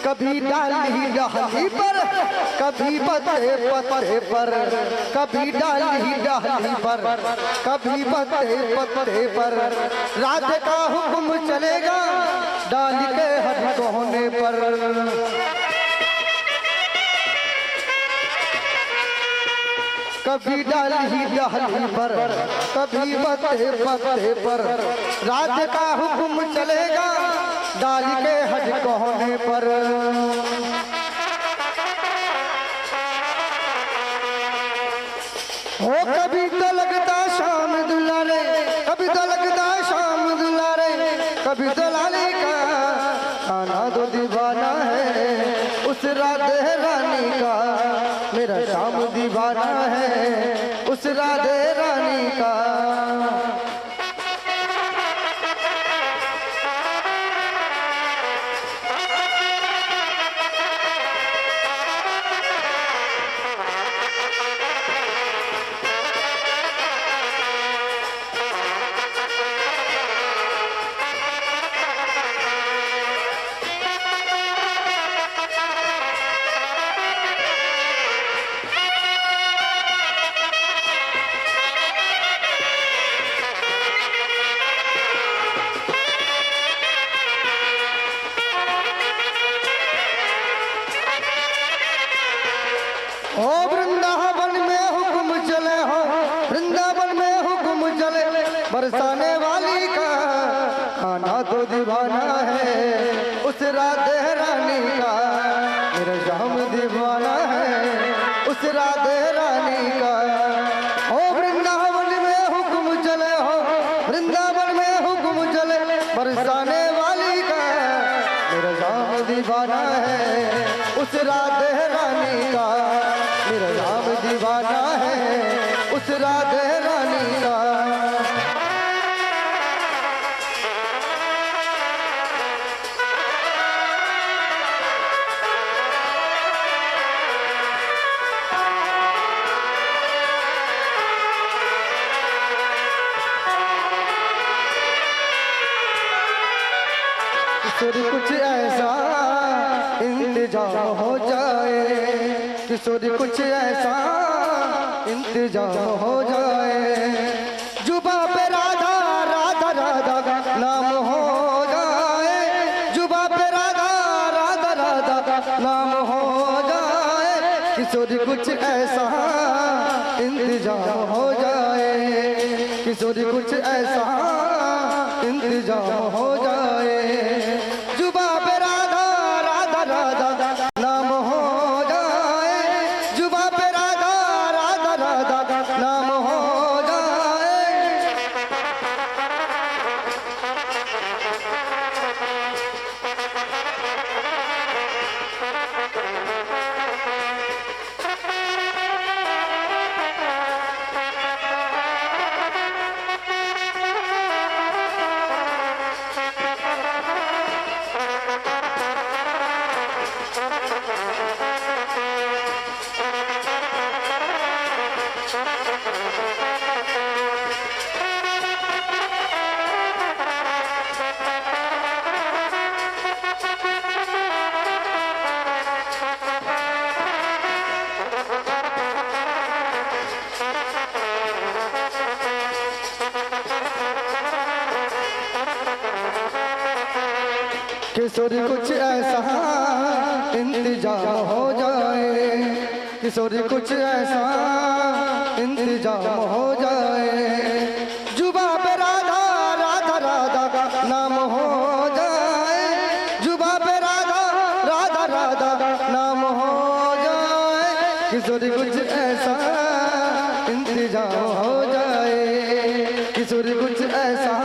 Speaker 4: कभी डाली डाली पर, कभी पत्ते पत्ते पर, कभी डाली डाली पर, कभी पत्ते पत्ते पर। राधे का हुक्म चलेगा डाल के हर कोने पर। कभी डाली डाली पर, कभी पत्ते पत्ते पर। राधे का हुक्म चलेगा डाल के हज कोने पर। हो कभी तो लगता शाम दुलारे, कभी तो लगता शाम दुलारे, कभी तो लाले का। कान्हा तो दीवाना है उस राधे रानी का, मेरा श्याम दीवाना है उस राधे रानी का। हो वृंदावन में हुक्म चले, हो वृंदावन में हुक्म चले बरसाने वाली का। कान्हा तो दीवाना है उस राधे रानी का, मेरा श्याम दीवाना है उस राधे रानी का। हो वृंदावन में हुक्म चले, हो वृंदावन में हुक्म चले बरसाने वाली का। मेरा श्याम दीवाना है उस राधे रानी का, मेरा राम दीवाना है उस राधे रानी का। किशोरी कुछ ऐसा इंतजाम हो जाए, किशोरी कुछ ऐसा इंतजाम हो जाए। जुबा पे राधा राधा राधा नाम हो जाए, जुबा पे राधा राधा राधा नाम हो जाए। किशोरी कुछ ऐसा इंतजाम हो जाए, किशोरी कुछ ऐसा इंतजाम हो जाए। जुबा पे राधा राधा राधा नाम हो जाए, जुबा पे राधा राधा राधा नाम हो जाए। किशोरी कुछ ऐसा इंतजाम हो जाए, किशोरी कुछ ऐसा इंतजाम हो जाए। जुबा पे राधा राधा राधा नाम हो जाए, जुबा पे राधा राधा राधा नाम हो जाए। किशोरी कुछ ऐसा इंतजाम हो जाए, किशोरी कुछ ऐसा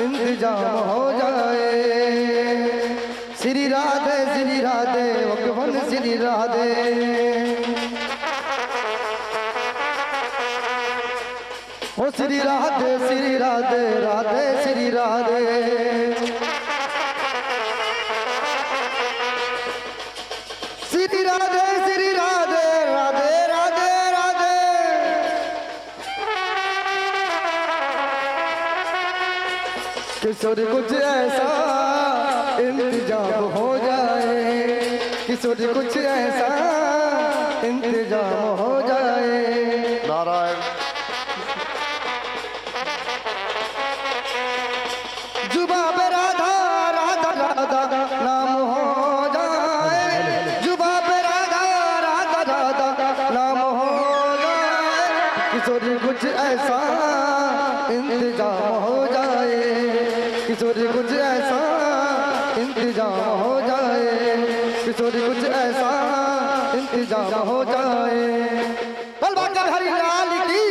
Speaker 4: इंतजाम हो जाए। श्री राधे भगवान श्री राधे। ओ श्री राधे राधे श्री राधे। श्री राधे राधे राधे राधे। किशोरी कुछ ऐसा इंतजाम हो जाए, किशोरी कुछ ऐसा इंतजाम हो जाए।
Speaker 1: नारायण।
Speaker 4: जुबा पे राधा राधा राधा नाम हो जाए, जुबा पे राधा राधा राधा नाम हो जाए। किशोरी कुछ ऐसा इंतजाम हो जाए, किशोरी कुछ ऐसा इंतजाम हो जाए, किशोरी कुछ ऐसा इंतजाम हो जाए। बलबाकर हरि लाल की,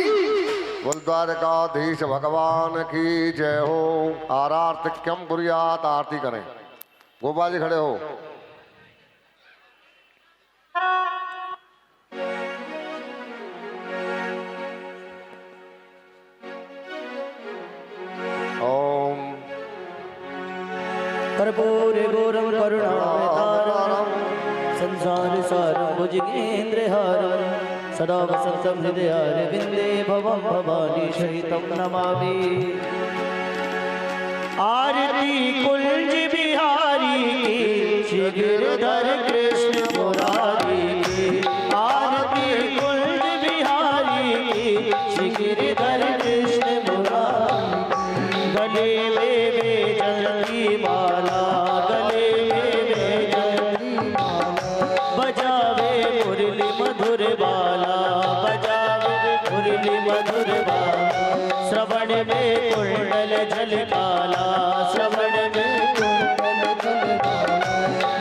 Speaker 1: बोल द्वारकाधीश भगवान की जय हो। आरार्तिक्यम कुर्यात, आरती करें। गोपाल जी खड़े हो। ओम
Speaker 2: कर्पूर गौरम करुणावतारम संसार सारम भुजगेन्द्रहारम सदा वसंतं हृदयारविन्दे भवं भवानी सहितं नमामि। आरती कुंज बिहारी की श्री गिरधर कृष्ण मुरारी की, आरती कुंज बिहारी की श्री गिरधर कृष्ण मुरारी। गले में जलती माला, गले में जलती माला, बजावे मुरली मधुर बाला, बजावे मुरली मधुर बाला। श्रवण में कुंडल झलकाला, श्रवण में कुंडल झलकाला।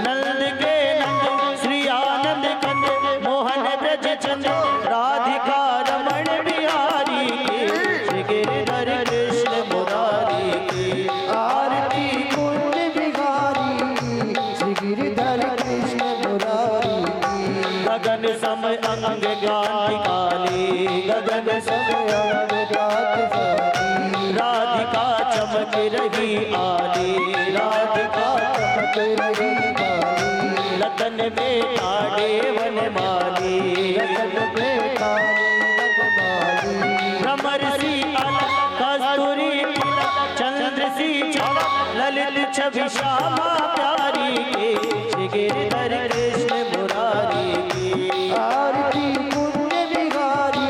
Speaker 2: नंद के नंद श्री आनंद कंद, मोहन ब्रज चंद राधिका रमण बिहारी की, श्री गिरधर कृष्ण मुरारी की।
Speaker 3: आरती कुंज बिहारी श्री गिरधर कृष्ण मुरारी की।
Speaker 2: गगन सम अंग गान काली, गगन सम अंग गान काली। राधिका चमक रही आली, राधिका चमक रही आली। लतन में आड़े वन माली, लतन में आड़े वन माली। भ्रमर सी अलग कस्तूरी तिलक, चंद्र सी चमक ललित छवि श्यामा प्यारी की, श्री गिरधर कृष्ण मुरारी की।
Speaker 3: आरती कुंज बिहारी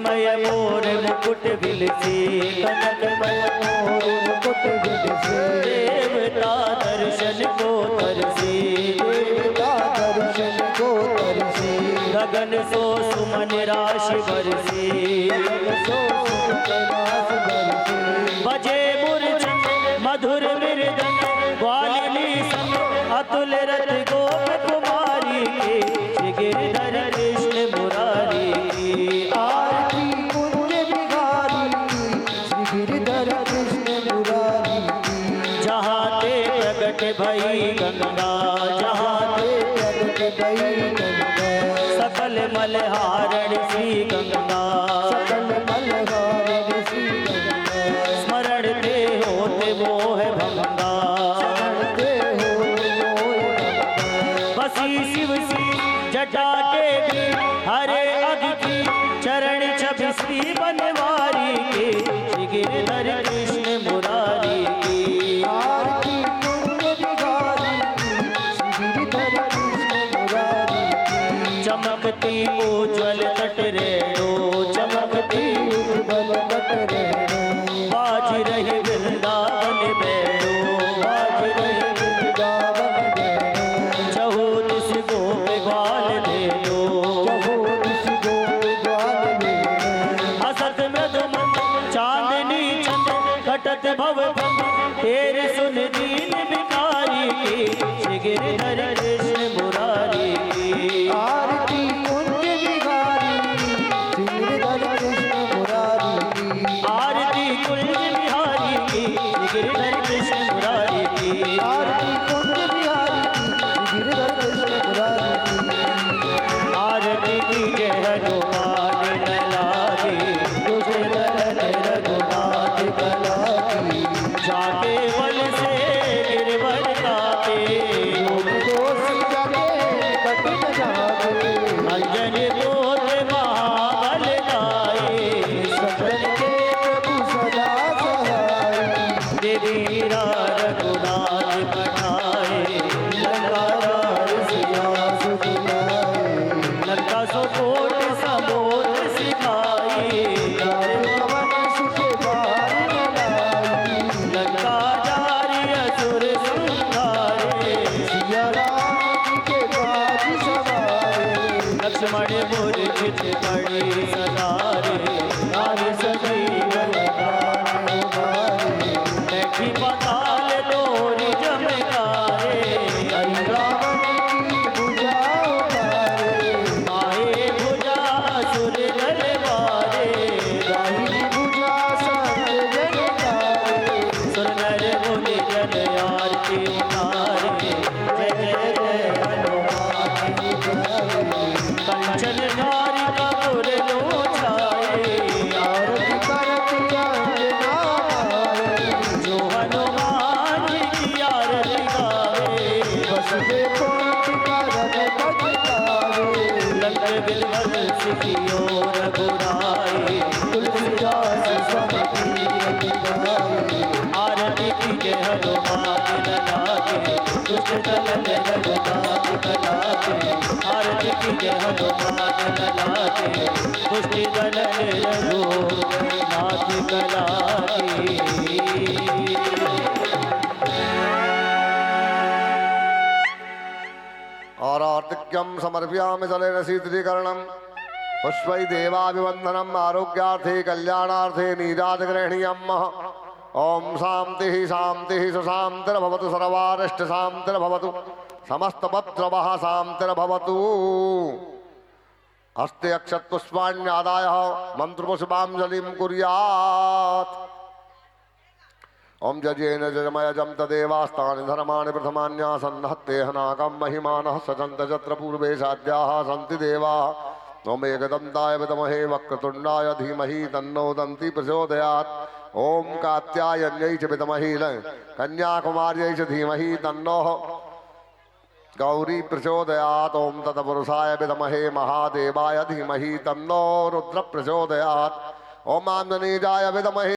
Speaker 2: कनकमय मोर मुकुट विलसे कनकमय
Speaker 3: मोर मुकुट विलसे
Speaker 2: देवता दर्शन को तरसे
Speaker 3: देवता दर्शन को तरसे
Speaker 2: गगन सो सुमन राशि बरसे
Speaker 3: सो सुमन बरसे
Speaker 2: बजे मूर्छन मधुर मृदंग ग्वालिनी संग अतुल रथ गोप कुमारी के श्री गिरधर कृष्ण मुरारी की
Speaker 3: आरती कुंज बिहारी श्री गिरधर कृष्ण मुरारी की
Speaker 2: जहाँ ते प्रगट भई गंगा जहाँ ते
Speaker 3: प्रगट भई गंगा
Speaker 2: सकल मलहारण श्री गंगा
Speaker 3: सकल मलहार श्री गंगा
Speaker 2: स्मरण ते होते मोह भंगा
Speaker 3: शरणते हो मोह गंगा
Speaker 2: बसी शिव सी जटा के भी हरे अग की चरण छवि श्री बनवारी के श्री गिरधर कृष्ण मुरारी की
Speaker 3: आरती कुंज बिहारी श्री गिरधर कृष्ण मुरारी की
Speaker 2: चमकती उज्ज्वल तट रेणु चमकती
Speaker 3: उज्ज्वल तट रेणु
Speaker 2: बाज रही वृंदावन बेणु बाज रही
Speaker 3: वृंदावन रेणु
Speaker 2: चहु दिस गोप ग्वाल धेनु
Speaker 3: जहो दिस गोप ग्वाल रेणु
Speaker 2: हसत मृदुमंद चांदनी चंद कटत भव भंग तेरे सुन दीन भिखारी की श्री गिरधर कृष्ण मुरारी की
Speaker 3: आरती कुंज बिहारी श्री गिरधर कृष्ण मुरारी की
Speaker 2: आरती कुंज बिहारी की श्री गिरधर कृष्ण मुरारी की
Speaker 3: आरती कुंज बिहारी श्री गिरधर कृष्ण मुरारी की
Speaker 2: आरती की जय हनुमान लागे
Speaker 3: दुष्ट दलन रघुनाथ कला की
Speaker 2: जाके बल से गिरवर काटे
Speaker 3: योग दोष जगे कठिन जागे
Speaker 2: अंजन गोत्र महाबल गाए
Speaker 3: सज्जन के प्रभु सदा सहाय
Speaker 2: देवीरा रघुनाथ बनाए
Speaker 3: लंकादार सिया सुख लाए
Speaker 2: लंका सुकोट समोद सिखाए
Speaker 3: पवन सुख बार लगाई
Speaker 2: लंका जारी असुर संहारे
Speaker 3: सिया राम के काज सवारे
Speaker 2: लक्ष्मण मूर्छित पड़ी सदारे नारी सदैव
Speaker 3: प्राण उबारे
Speaker 2: बैठी पाताल डोरी चमकारे
Speaker 3: रावण की भुजा उतारे
Speaker 2: आए भुजा असुर दरबारे
Speaker 3: दाहिनी भुजा संत जन तारे
Speaker 2: सुर नर मुनि जन आरती उतारे जय जय जय
Speaker 3: हनुमान उतारे
Speaker 2: कंचन धारी कपूर लो छाए
Speaker 3: आरती करत अंजना मारे
Speaker 2: जो हनुमान जी की आरती गावे
Speaker 3: बस देखो करत पछतावे
Speaker 2: लंक बिलवल सिखियो रघुराई
Speaker 3: तुलसीदास स्वामी गाए
Speaker 2: आरती की जय हनुमान लागे दुष्ट दलन रघुनाथ कलाके आरती की जय हनुमान लागे दुष्ट दलन रघुनाथ कलाके
Speaker 1: और आर्तिक्यम समर्पयामि जलेन शीतलीकरणम पुष्पै देवाभिवंदनम आरोग्यार्थे कल्याणार्थे नीराजग्रहणीयम ओम शांति शांति सुशांतिर्भवतु सर्वारिष्ट शांतिर्भवतु समस्तपत्रवः शांतिर्भवतु हस्ते अक्षतपुष्पाण्यादाय मंत्रपुष्पांजलिं कुर्यात् ओम जजेन जजमय जम तदेवास्तानि धर्माणि प्रथमान्यासन्नहत्ते हनाकं महिमानः सचन्त चत्र पूर्वे साध्याः सन्ति देवाः ओम एकदन्ताय विद्महे वक्रतुण्डाय धीमहि तन्नो दन्ति प्रचोदयात् ओम कात्यायन्यै च विद्महे कन्याकुमार्यै च धीमहि तन्नो गौरी प्रचोदयात् ओम तत्पुरुषाय विद्महे महादेवाय धीमहि तन्नो रुद्र प्रचोदयात् ओम आंजनेयाय विद्महे